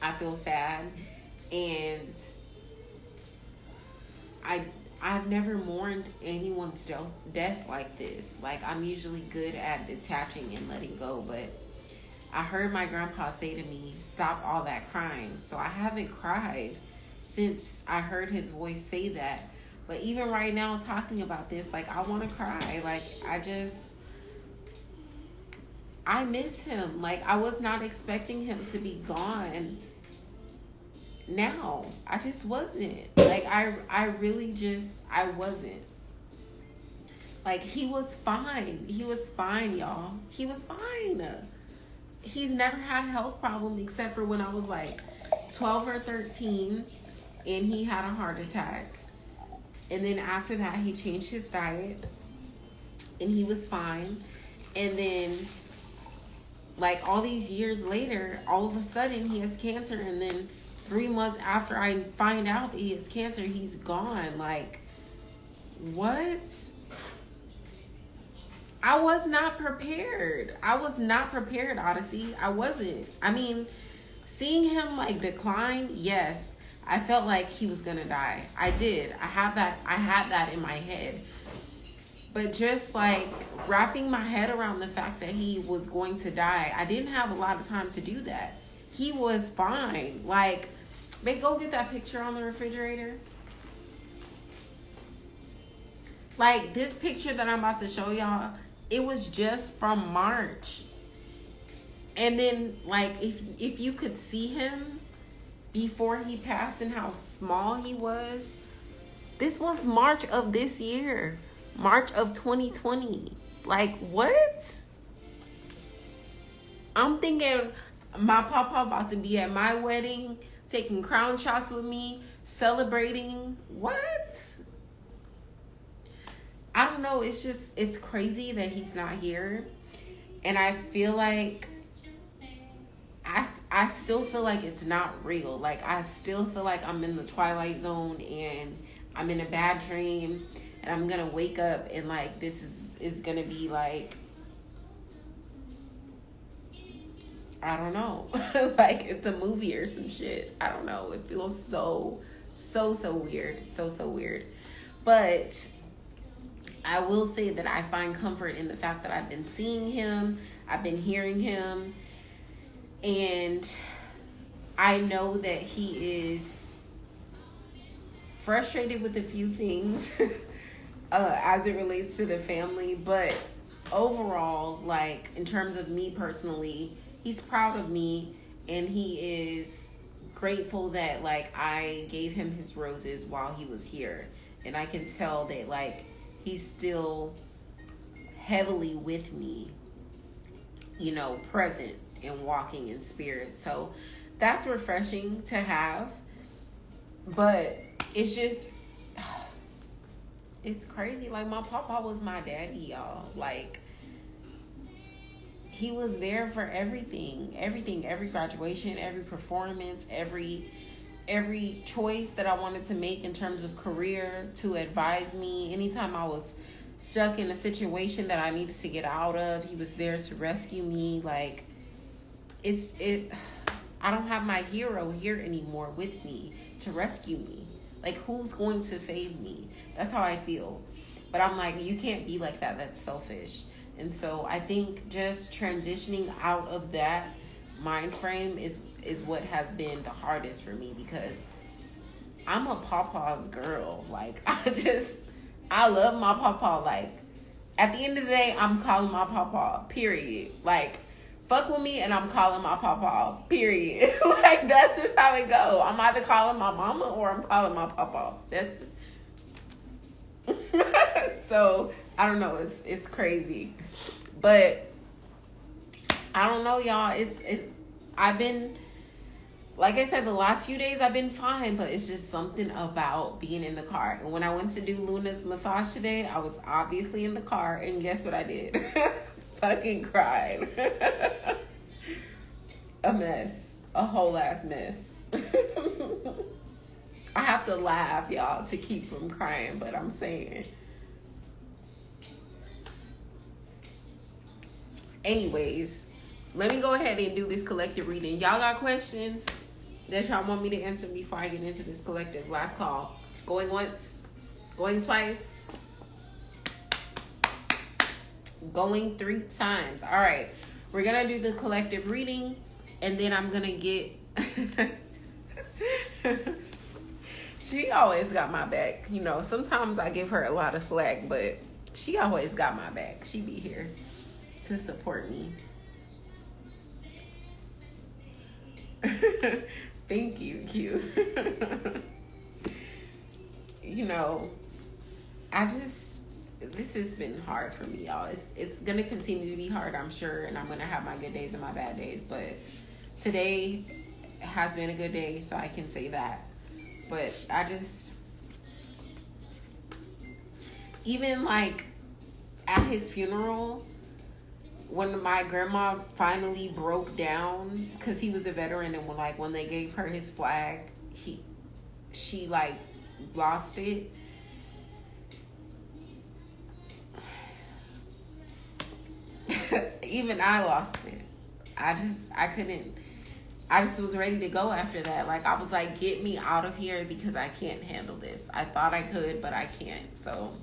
I feel sad. And I've never mourned anyone's death like this. Like, I'm usually good at detaching and letting go, but I heard my grandpa say to me, stop all that crying. So I haven't cried since I heard his voice say that. But even right now, talking about this, like, I want to cry. Like, I miss him. Like, I was not expecting him to be gone now. I just wasn't. Like, I really just, I wasn't. Like, he was fine. He was fine, y'all. He was fine. He's never had a health problem except for when I was like 12 or 13 and he had a heart attack. And then after that, he changed his diet and he was fine. And then, like, all these years later, all of a sudden he has cancer. And then 3 months after I find out that he has cancer, he's gone. Like, what? I was not prepared. I was not prepared, Odyssey. I wasn't. I mean, seeing him like decline, yes, I felt like he was gonna die. I did. I had that in my head. But just like wrapping my head around the fact that he was going to die, I didn't have a lot of time to do that. He was fine. Like, babe, go get that picture on the refrigerator. Like, this picture that I'm about to show y'all, it was just from March. And then, like, if you could see him before he passed and how small he was, this was March of this year. March of 2020. Like, what? I'm thinking my papa about to be at my wedding, taking crown shots with me, celebrating. What? I don't know. It's just, it's crazy that he's not here. And I feel like, I still feel like it's not real. Like, I still feel like I'm in the Twilight Zone and I'm in a bad dream. And I'm going to wake up and, like, this is going to be like, I don't know. Like, it's a movie or some shit. I don't know. It feels so weird. So weird. But I will say that I find comfort in the fact that I've been seeing him, I've been hearing him, and I know that he is frustrated with a few things as it relates to the family, but overall, like, in terms of me personally, he's proud of me, and he is grateful that, like, I gave him his roses while he was here, and I can tell that, like, he's still heavily with me, you know, present and walking in spirit. So that's refreshing to have. But it's just, it's crazy. Like, my papa was my daddy, y'all. Like, he was there for everything, every graduation, every performance, every choice that I wanted to make in terms of career, to advise me. Anytime I was stuck in a situation that I needed to get out of, he was there to rescue me. Like, I don't have my hero here anymore with me to rescue me. Like, who's going to save me? That's how I feel. But I'm like, you can't be like that. That's selfish. And so I think just transitioning out of that mind frame is what has been the hardest for me, because I'm a papa's girl. Like, I love my papa. Like, at the end of the day, I'm calling my papa, period. Like, fuck with me and I'm calling my papa, period. Like, that's just how it go. I'm either calling my mama or I'm calling my papa. That's so I don't know, it's crazy. But I don't know, y'all. It's I've been, like I said, the last few days I've been fine, but it's just something about being in the car. And when I went to do Luna's massage today, I was obviously in the car, and guess what I did? Fucking cried. A mess. A whole ass mess. I have to laugh, y'all, to keep from crying, but I'm saying. Anyways, let me go ahead and do this collective reading. Y'all got questions? that y'all want me to answer before I get into this collective? Last call. Going once, going twice, going 3 times. All right, we're gonna do the collective reading, and then I'm gonna get she always got my back. You know, sometimes I give her a lot of slack, but she always got my back. She be here to support me. Thank you, Q. You know, this has been hard for me, y'all. It's gonna continue to be hard, I'm sure, and I'm gonna have my good days and my bad days, but today has been a good day, so I can say that. But even like at his funeral, when my grandma finally broke down, because he was a veteran, and when they gave her his flag, she like lost it. Even I lost it. I couldn't. I just was ready to go after that. Like, I was like, get me out of here because I can't handle this. I thought I could, but I can't. So,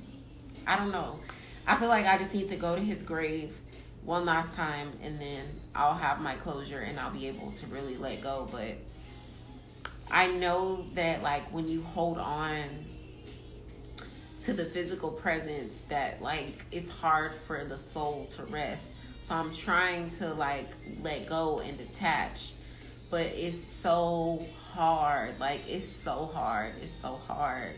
I don't know. I feel like I just need to go to his grave one last time, and then I'll have my closure and I'll be able to really let go. But I know that, like, when you hold on to the physical presence, that, like, it's hard for the soul to rest. So I'm trying to, like, let go and detach. But it's so hard. Like, it's so hard. It's so hard.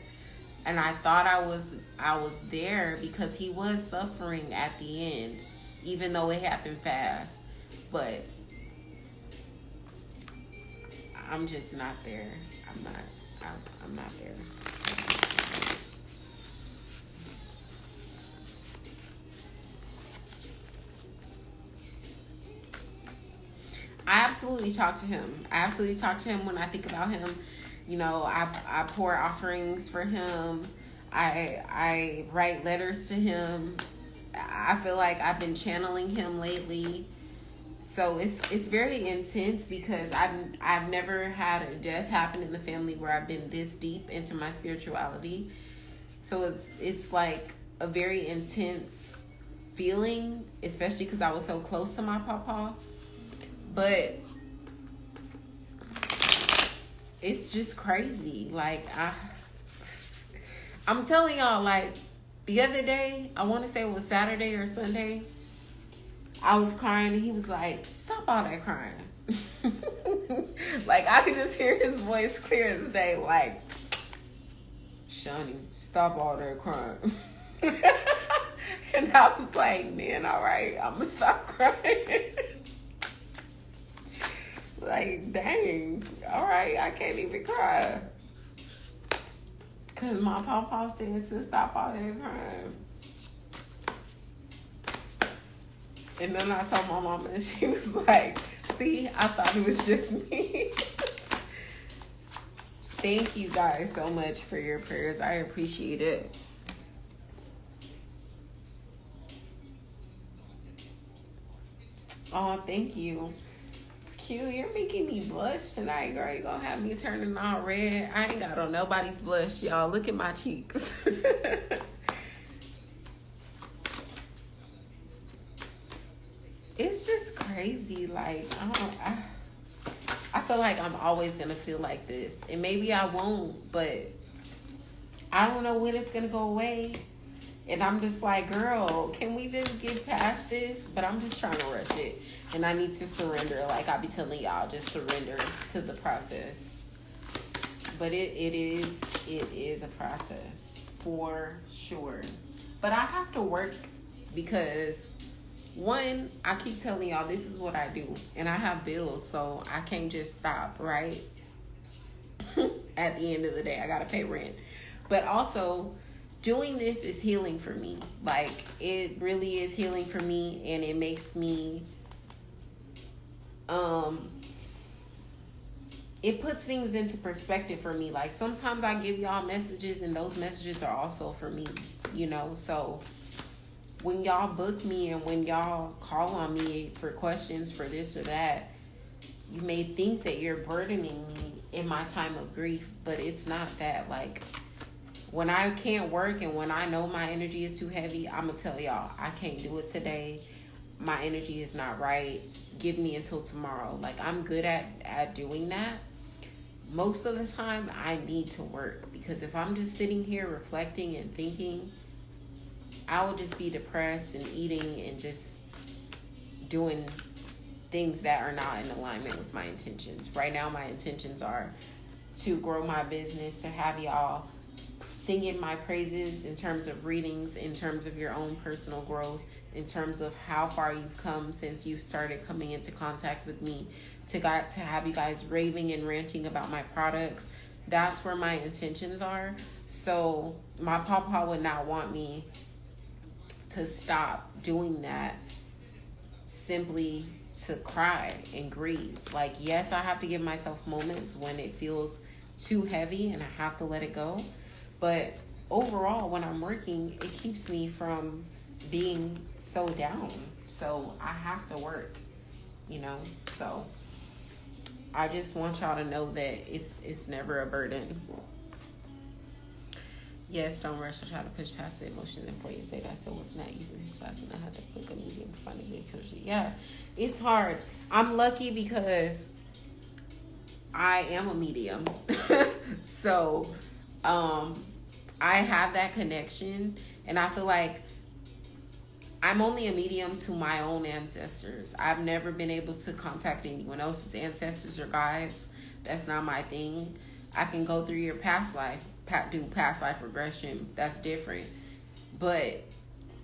And I thought I was there because he was suffering at the end, even though it happened fast. But I'm just not there. I'm not there. I absolutely talk to him. I absolutely talk to him when I think about him. You know, I pour offerings for him. I write letters to him. I feel like I've been channeling him lately. So it's very intense because I've never had a death happen in the family where I've been this deep into my spirituality. So it's like a very intense feeling, especially because I was so close to my papa. But it's just crazy. Like, I'm telling y'all, like, the other day, I want to say it was Saturday or Sunday, I was crying and he was like, stop all that crying. Like, I could just hear his voice clear as day, like, Shani, stop all that crying. And I was like, man, all right, I'm going to stop crying. Like, dang, all right, I can't even cry. Because my papa said to stop all that crying. And then I told my mama, and she was like, see, I thought it was just me. Thank you guys so much for your prayers. I appreciate it. Oh, thank you. Q, you're making me blush tonight, girl. You gonna have me turning all red. I ain't got on nobody's blush, y'all. Look at my cheeks. It's just crazy. Like, I feel like I'm always gonna feel like this. And maybe I won't, but I don't know when it's gonna go away. And I'm just like, girl, can we just get past this? But I'm just trying to rush it. And I need to surrender. Like I be telling y'all, just surrender to the process. But it is a process for sure. But I have to work because, one, I keep telling y'all this is what I do. And I have bills, so I can't just stop, right? At the end of the day, I got to pay rent. But also, doing this is healing for me. Like, it really is healing for me, and it makes me, it puts things into perspective for me. Like, sometimes I give y'all messages, and those messages are also for me, you know? So, when y'all book me and when y'all call on me for questions for this or that, you may think that you're burdening me, in my time of grief, but it's not that. Like, when I can't work and when I know my energy is too heavy, I'm gonna tell y'all, I can't do it today. My energy is not right. Give me until tomorrow. Like, I'm good at doing that. Most of the time, I need to work, because if I'm just sitting here reflecting and thinking, I will just be depressed and eating and just doing things that are not in alignment with my intentions. Right now, my intentions are to grow my business, to have y'all singing my praises in terms of readings, in terms of your own personal growth, in terms of how far you've come since you started coming into contact with me, to have you guys raving and ranting about my products. That's where my intentions are. So my papa would not want me to stop doing that simply to cry and grieve. Like, yes, I have to give myself moments when it feels too heavy and I have to let it go. But overall, when I'm working, it keeps me from being so down. So I have to work, you know? So I just want y'all to know that it's never a burden. Yes, don't rush to try to push past the emotions and before you say that. So was not using his fast and I had to click a medium to find a good coaching. Yeah, it's hard. I'm lucky because I am a medium. So I have that connection, and I feel like I'm only a medium to my own ancestors. I've never been able to contact anyone else's ancestors or guides. That's not my thing. I can go through your past life, do past life regression. That's different. But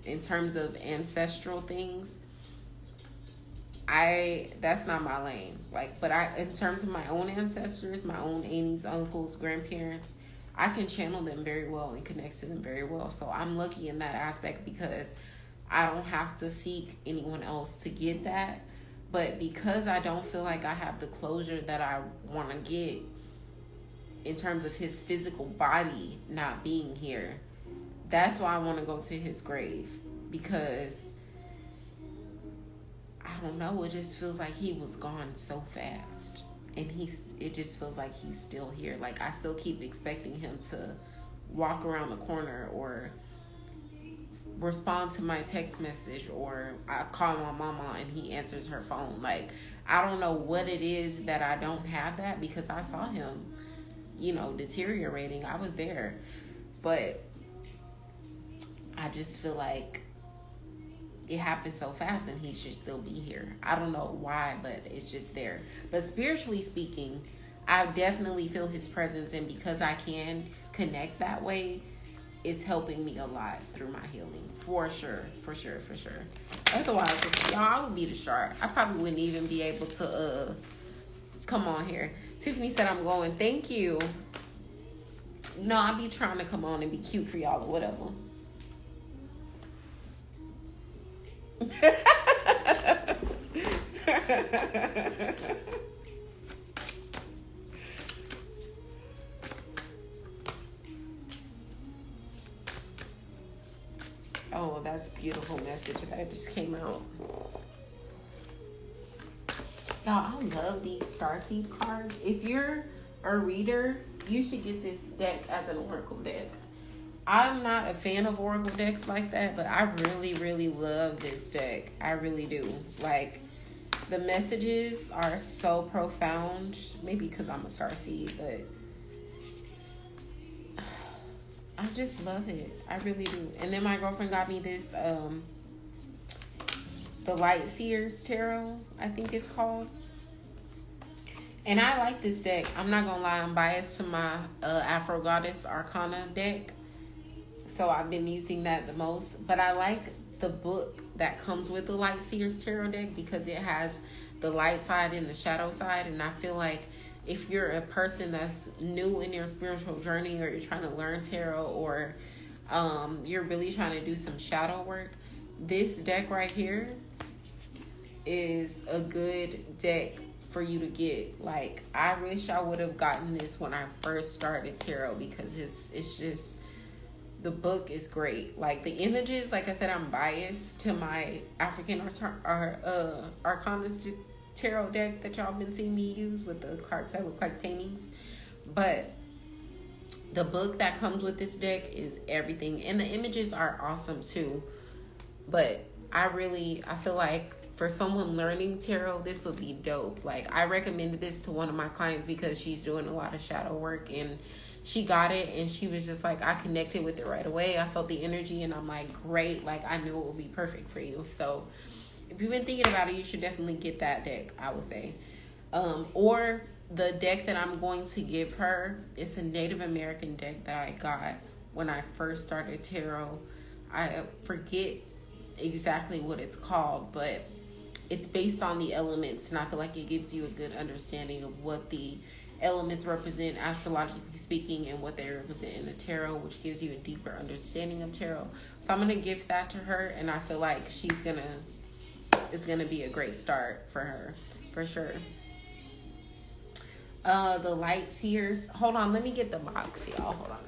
in terms of ancestral things, that's not my lane. Like, but in terms of my own ancestors, my own aunties, uncles, grandparents, I can channel them very well and connect to them very well. So I'm lucky in that aspect because I don't have to seek anyone else to get that. But because I don't feel like I have the closure that I want to get in terms of his physical body not being here, that's why I want to go to his grave. Because I don't know, it just feels like he was gone so fast. And it just feels like he's still here. Like, I still keep expecting him to walk around the corner or respond to my text message, or I call my mama and he answers her phone. Like, I don't know what it is that I don't have that, because I saw him, deteriorating. I was there. But I just feel like it happened so fast and he should still be here. I don't know why, but it's just there. But spiritually speaking, I definitely feel his presence, and because I can connect that way, it's helping me a lot through my healing. For sure. Otherwise, y'all, I would be distraught. I probably wouldn't even be able to come on here. Tiffany said I'm going. Thank you. No, I be trying to come on and be cute for y'all or whatever. Oh, that's a beautiful message that just came out. Y'all, I love these starseed cards. If you're a reader, you should get this deck as an oracle deck. I'm not a fan of oracle decks like that, but I really, really love this deck. I really do. Like, the messages are so profound. Maybe because I'm a starseed, but I just love it. I really do. And then my girlfriend got me this, the Light Seers Tarot, I think it's called. And I like this deck. I'm not gonna lie, I'm biased to my Afro Goddess Arcana deck. So I've been using that the most. But I like the book that comes with the Light Seers Tarot deck because it has the light side and the shadow side. And I feel like if you're a person that's new in your spiritual journey, or you're trying to learn tarot, or you're really trying to do some shadow work, this deck right here is a good deck for you to get. Like, I wish I would have gotten this when I first started tarot, because it's just, the book is great. Like, the images, like I said, I'm biased to my African Arcanist tarot deck that y'all been seeing me use with the cards that look like paintings. But the book that comes with this deck is everything. And the images are awesome too. But I feel like for someone learning tarot, this would be dope. Like, I recommended this to one of my clients because she's doing a lot of shadow work, and she got it, and she was just like, I connected with it right away. I felt the energy, and I'm like, great. Like, I knew it would be perfect for you. So if you've been thinking about it, you should definitely get that deck, I would say. Or the deck that I'm going to give her, it's a Native American deck that I got when I first started tarot. I forget exactly what it's called, but it's based on the elements, and I feel like it gives you a good understanding of what the elements represent astrologically speaking and what they represent in the tarot, which gives you a deeper understanding of tarot. So I'm gonna gift that to her, and I feel like it's gonna be a great start for her, for sure. The light seers. Hold on, let me get the box, y'all. Hold on.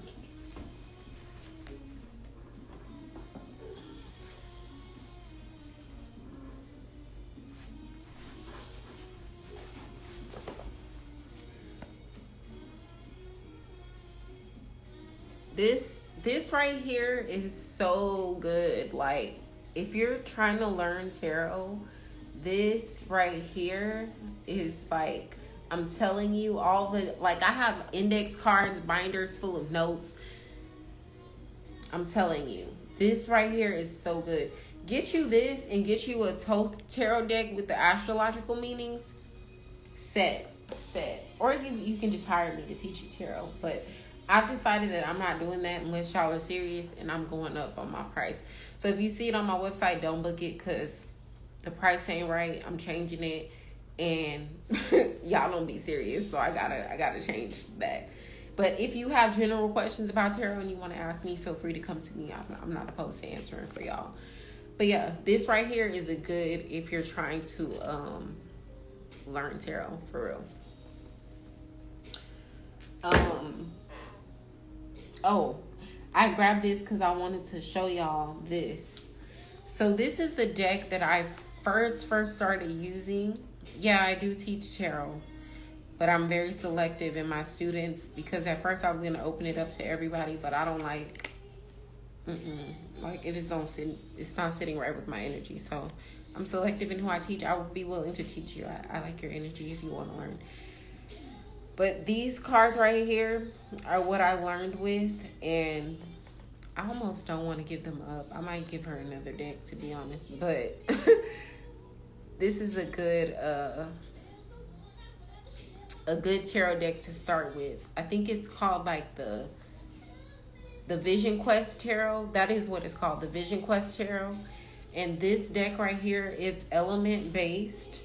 This right here is so good. Like, if you're trying to learn tarot, this right here is like, I'm telling you, all the, like, I have index cards, binders full of notes. I'm telling you, this right here is so good. Get you this and get you a tarot deck with the astrological meanings. Set. Or you can just hire me to teach you tarot. But I've decided that I'm not doing that unless y'all are serious, and I'm going up on my price. So if you see it on my website, don't book it because the price ain't right. I'm changing it, and y'all don't be serious. So I gotta change that. But if you have general questions about tarot and you want to ask me, feel free to come to me. I'm not opposed to answering for y'all. But yeah, this right here is a good if you're trying to learn tarot for real. Oh, I grabbed this because I wanted to show y'all this. So this is the deck that I first started using. Yeah, I do teach tarot, but I'm very selective in my students because at first I was going to open it up to everybody, but I don't like, like, it just don't sit, it's not sitting right with my energy. So I'm selective in who I teach. I would be willing to teach you. I like your energy if you want to learn. But these cards right here are what I learned with, and I almost don't want to give them up. I might give her another deck, to be honest, but this is a good tarot deck to start with. I think it's called like the Vision Quest Tarot. That is what it's called, the Vision Quest Tarot. And this deck right here, it's element based.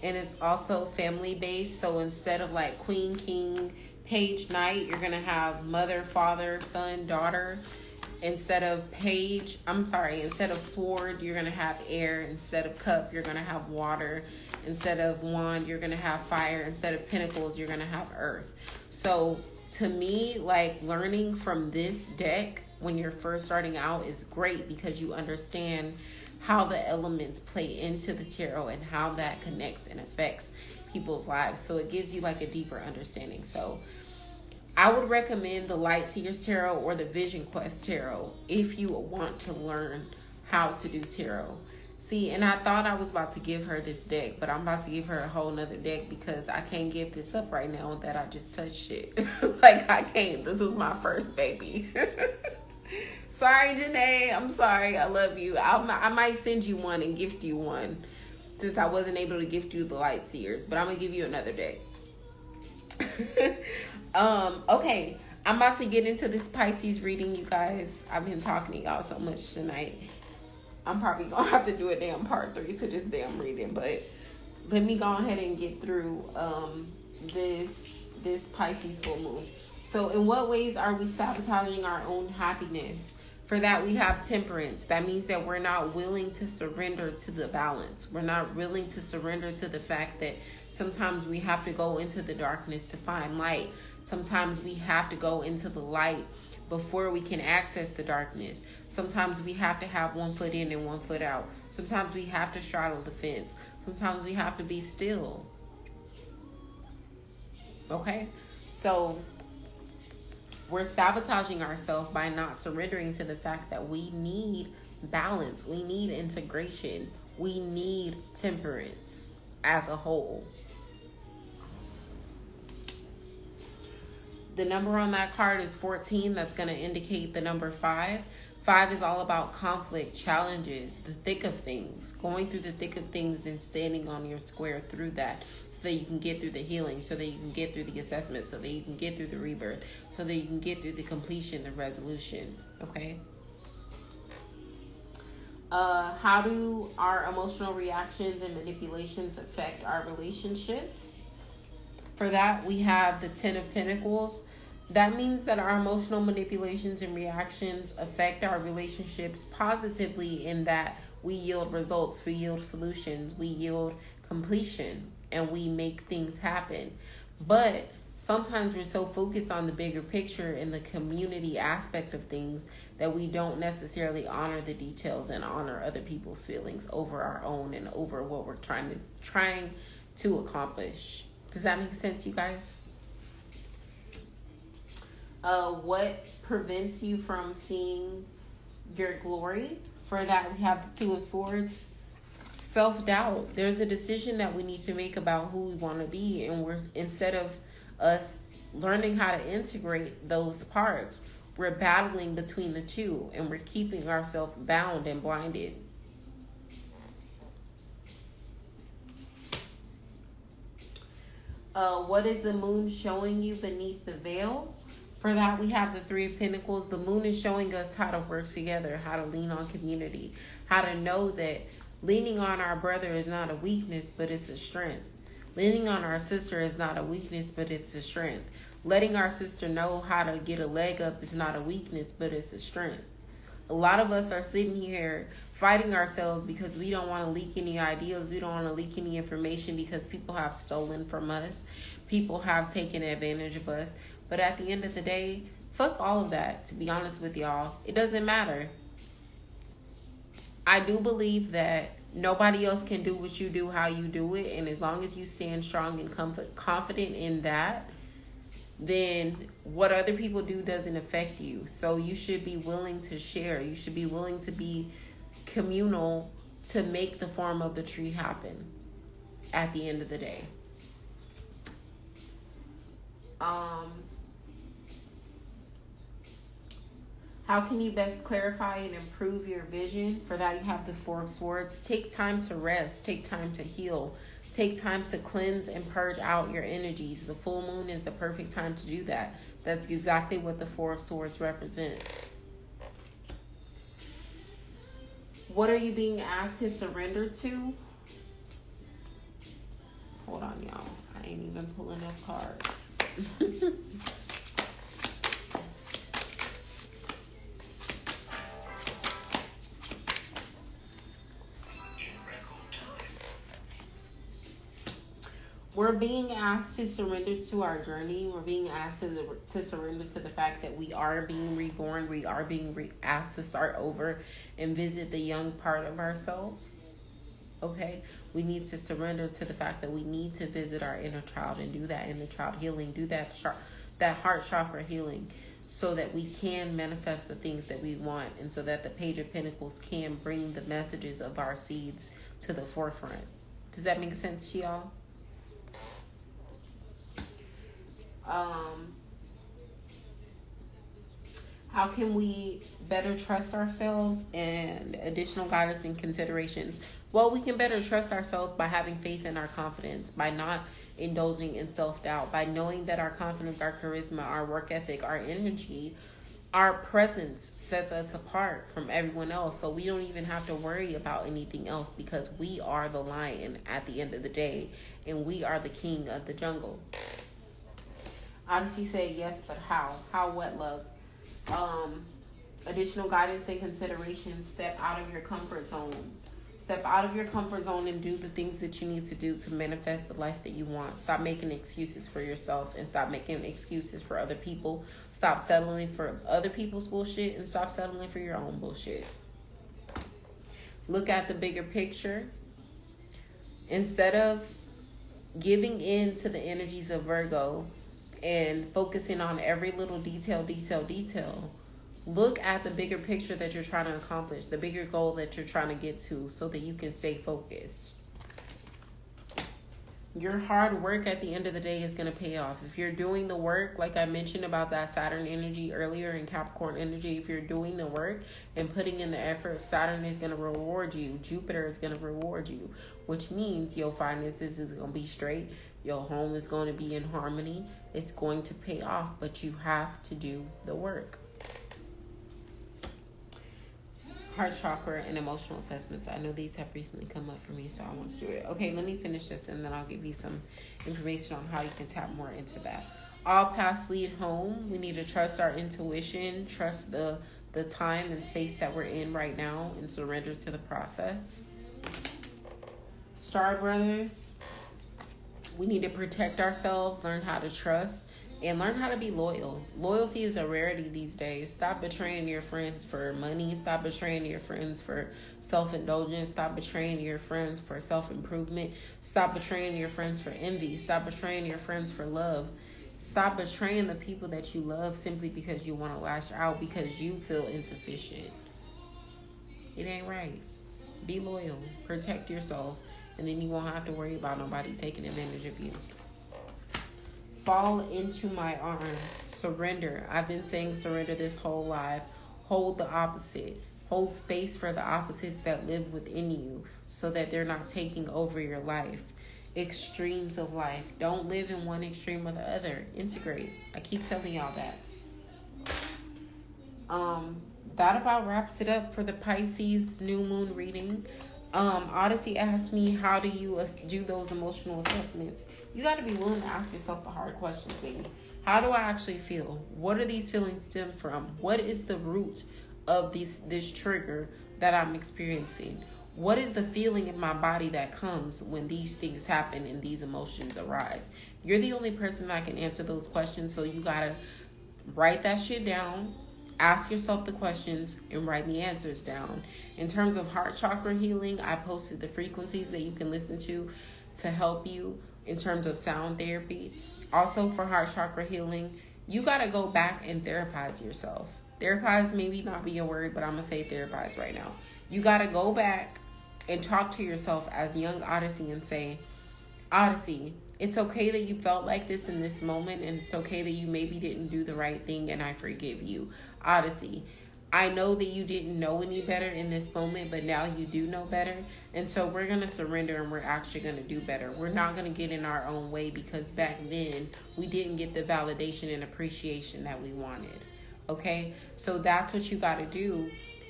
And it's also family based. So instead of like Queen, King, Page, Knight, you're going to have Mother, Father, Son, Daughter. Instead of Sword, you're going to have Air. Instead of Cup, you're going to have Water. Instead of Wand, you're going to have Fire. Instead of Pentacles, you're going to have Earth. So to me, like, learning from this deck when you're first starting out is great because you understand how the elements play into the tarot and how that connects and affects people's lives. So it gives you like a deeper understanding. So I would recommend the Light Seers Tarot or the Vision Quest Tarot if you want to learn how to do tarot. See, and I thought I was about to give her this deck, but I'm about to give her a whole nother deck because I can't give this up right now that I just touched it. Like, I can't. This was my first baby. Sorry, Janae. I'm sorry. I love you. I might send you one and gift you one since I wasn't able to gift you the Light Seers, but I'm going to give you another deck. Okay. I'm about to get into this Pisces reading, you guys. I've been talking to y'all so much tonight. I'm probably going to have to do a damn part 3 to this damn reading, but let me go ahead and get through this Pisces full moon. So in what ways are we sabotaging our own happiness? For that, we have Temperance. That means that we're not willing to surrender to the balance. We're not willing to surrender to the fact that sometimes we have to go into the darkness to find light. Sometimes we have to go into the light before we can access the darkness. Sometimes we have to have one foot in and one foot out. Sometimes we have to straddle the fence. Sometimes we have to be still. Okay? So we're sabotaging ourselves by not surrendering to the fact that we need balance. We need integration. We need temperance as a whole. The number on that card is 14. That's going to indicate the number 5. 5 is all about conflict, challenges, the thick of things, going through the thick of things and standing on your square through that, so that you can get through the healing, so that you can get through the assessment, so that you can get through the rebirth, so that you can get through the completion, the resolution. Okay? How do our emotional reactions and manipulations affect our relationships? For that, we have the 10 of Pentacles. That means that our emotional manipulations and reactions affect our relationships positively, in that we yield results, we yield solutions, we yield completion, and we make things happen. But sometimes we're so focused on the bigger picture and the community aspect of things that we don't necessarily honor the details and honor other people's feelings over our own and over what we're trying to accomplish. Does that make sense, you guys? What prevents you from seeing your glory? For that, we have the 2 of Swords. Self-doubt. There's a decision that we need to make about who we want to be, and instead of us learning how to integrate those parts, we're battling between the two, and we're keeping ourselves bound and blinded. What is the moon showing you beneath the veil? For that, we have the 3 of Pentacles. The moon is showing us how to work together, how to lean on community, how to know that leaning on our brother is not a weakness, but it's a strength. Leaning on our sister is not a weakness, but it's a strength. Letting our sister know how to get a leg up is not a weakness, but it's a strength. A lot of us are sitting here fighting ourselves because we don't want to leak any ideas. We don't want to leak any information because people have stolen from us. People have taken advantage of us. But at the end of the day, fuck all of that, to be honest with y'all. It doesn't matter. I do believe that nobody else can do what you do, how you do it. And as long as you stand strong and confident in that, then what other people do doesn't affect you. So you should be willing to share. You should be willing to be communal to make the form of the tree happen at the end of the day. How can you best clarify and improve your vision? For that, you have the 4 of Swords. Take time to rest. Take time to heal. Take time to cleanse and purge out your energies. The full moon is the perfect time to do that. That's exactly what the 4 of Swords represents. What are you being asked to surrender to? Hold on, y'all. I ain't even pulling enough cards. We're being asked to surrender to our journey. We're being asked to surrender to the fact that we are being reborn. We are being asked to start over and visit the young part of ourselves. Okay? We need to surrender to the fact that we need to visit our inner child and do that inner child healing. Do that heart chakra healing so that we can manifest the things that we want, and so that the Page of Pentacles can bring the messages of our seeds to the forefront. Does that make sense to y'all? How can we better trust ourselves, and additional guidance and considerations? Well, we can better trust ourselves by having faith in our confidence, by not indulging in self-doubt, by knowing that our confidence, our charisma, our work ethic, our energy, our presence sets us apart from everyone else. So we don't even have to worry about anything else, because we are the lion at the end of the day, and we are the king of the jungle. Odyssey said yes, but how? How what, love? Additional guidance and consideration. Step out of your comfort zone. Step out of your comfort zone and do the things that you need to do to manifest the life that you want. Stop making excuses for yourself, and stop making excuses for other people. Stop settling for other people's bullshit, and stop settling for your own bullshit. Look at the bigger picture. Instead of giving in to the energies of Virgo and focusing on every little detail, look at the bigger picture that you're trying to accomplish, the bigger goal that you're trying to get to, so that you can stay focused. Your hard work at the end of the day is going to pay off. If you're doing the work, like I mentioned about that Saturn energy earlier and Capricorn energy, if you're doing the work and putting in the effort, Saturn is going to reward you. Jupiter is going to reward you, which means your finances is going to be straight. Your home is going to be in harmony. It's going to pay off, but you have to do the work. Heart chakra and emotional assessments. I know these have recently come up for me, so I want to do it. Okay, let me finish this and then I'll give you some information on how you can tap more into that. All paths lead home. We need to trust our intuition, trust the time and space that we're in right now, and surrender to the process. Star brothers, we need to protect ourselves, learn how to trust, and learn how to be loyal. Loyalty is a rarity these days. Stop betraying your friends for money. Stop betraying your friends for self-indulgence. Stop betraying your friends for self-improvement. Stop betraying your friends for envy. Stop betraying your friends for love. Stop betraying the people that you love simply because you want to lash out because you feel insufficient. It ain't right. Be loyal. Protect yourself. And then you won't have to worry about nobody taking advantage of you. Fall into my arms. Surrender. I've been saying surrender this whole life. Hold the opposite. Hold space for the opposites that live within you so that they're not taking over your life. Extremes of life. Don't live in one extreme or the other. Integrate. I keep telling y'all that. That about wraps it up for the Pisces new moon reading. Odyssey asked me, how do you do those emotional assessments? You got to be willing to ask yourself the hard questions, baby. How do I actually feel? What are these feelings stem from? What is the root of this trigger that I'm experiencing? What is the feeling in my body that comes when these things happen and these emotions arise? You're the only person that can answer those questions, so you got to write that shit down. Ask yourself the questions and write the answers down. In terms of heart chakra healing, I posted the frequencies that you can listen to help you in terms of sound therapy. Also for heart chakra healing, you got to go back and therapize yourself. Therapize maybe not be a word, but I'm going to say therapize right now. You got to go back and talk to yourself as young Odyssey and say, Odyssey, it's okay that you felt like this in this moment, and it's okay that you maybe didn't do the right thing, and I forgive you. Odyssey, I know that you didn't know any better in this moment, but now you do know better. And so we're going to surrender and we're actually going to do better. We're not going to get in our own way because back then we didn't get the validation and appreciation that we wanted. Okay? So that's what you got to do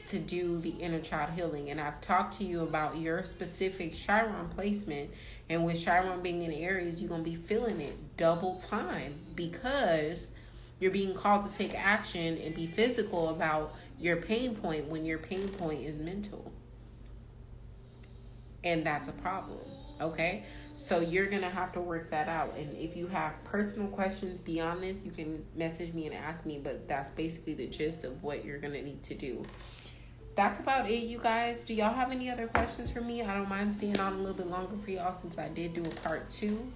the inner child healing. And I've talked to you about your specific Chiron placement. And with Chiron being in Aries, you're going to be feeling it double time because you're being called to take action and be physical about your pain point when your pain point is mental. And that's a problem, okay? So you're going to have to work that out. And if you have personal questions beyond this, you can message me and ask me. But that's basically the gist of what you're going to need to do. That's about it, you guys. Do y'all have any other questions for me? I don't mind staying on a little bit longer for y'all since I did do a part 2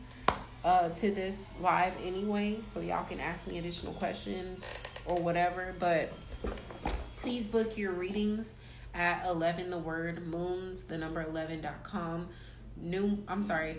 to this live anyway. So y'all can ask me additional questions or whatever. But please book your readings at 11 the word moons, the number 11.com.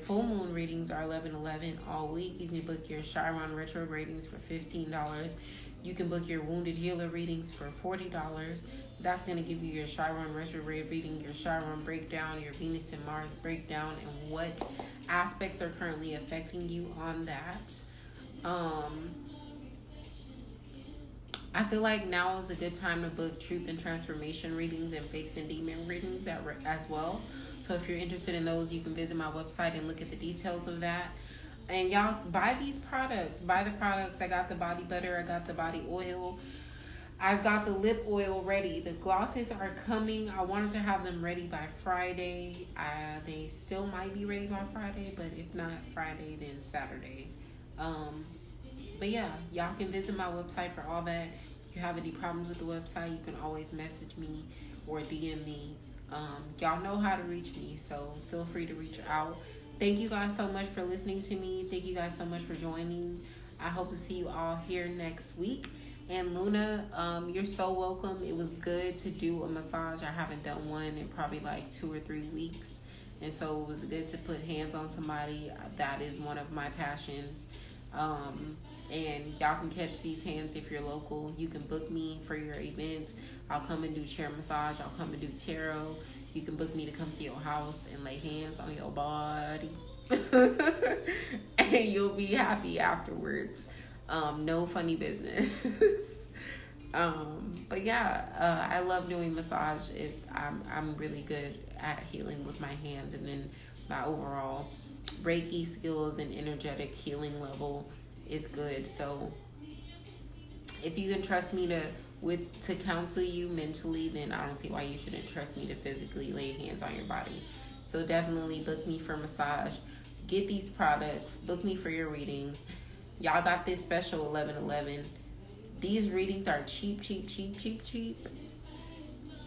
Full moon readings are 11/11 all week. You can book your Chiron retro readings for $15. You can book your Wounded Healer readings for $40. That's going to give you your Chiron retrograde reading, your Chiron breakdown, your Venus and Mars breakdown, and what aspects are currently affecting you on that. I feel like now is a good time to book Truth and Transformation readings and Faith and Demon readings as well. So if you're interested in those, you can visit my website and look at the details of that. And y'all, buy these products. Buy the products. I got the body butter. I got the body oil. I've got the lip oil ready. The glosses are coming. I wanted to have them ready by Friday. They still might be ready by Friday, but if not Friday, then Saturday. But yeah, y'all can visit my website for all that. If you have any problems with the website, you can always message me or DM me. Y'all know how to reach me, so feel free to reach out. Thank you guys so much for listening to me. Thank you guys so much for joining. I hope to see you all here next week. And Luna, you're so welcome. It was good to do a massage. I haven't done one in probably like 2 or 3 weeks. And so it was good to put hands on somebody. That is one of my passions. And y'all can catch these hands if you're local. You can book me for your events. I'll come and do chair massage. I'll come and do tarot. You can book me to come to your house and lay hands on your body. And you'll be happy afterwards. No funny business. But yeah, I love doing massage. I'm really good at healing with my hands, and then my overall Reiki skills and energetic healing level is good. So if you can trust me to counsel you mentally, then I don't see why you shouldn't trust me to physically lay hands on your body. So definitely book me for massage. Get these products. Book me for your readings. Y'all got this special 11/11. These readings are cheap.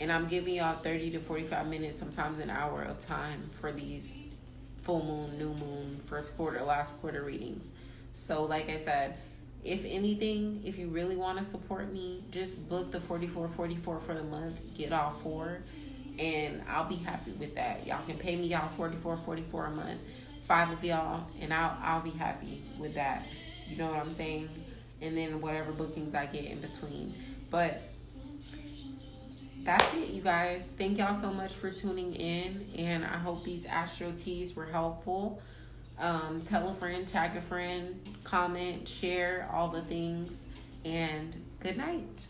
And I'm giving y'all 30 to 45 minutes, sometimes an hour of time for these full moon, new moon, first quarter, last quarter readings. So like I said, if anything, if you really want to support me, just book the 44.44 for the month. Get all 4, and I'll be happy with that. Y'all can pay me y'all 44.44 a month, 5 of y'all, and I'll be happy with that. You know what I'm saying? And then whatever bookings I get in between. But that's it, you guys. Thank y'all so much for tuning in, and I hope these astro teas were helpful. Tell a friend, tag a friend, comment, share, all the things, and good night.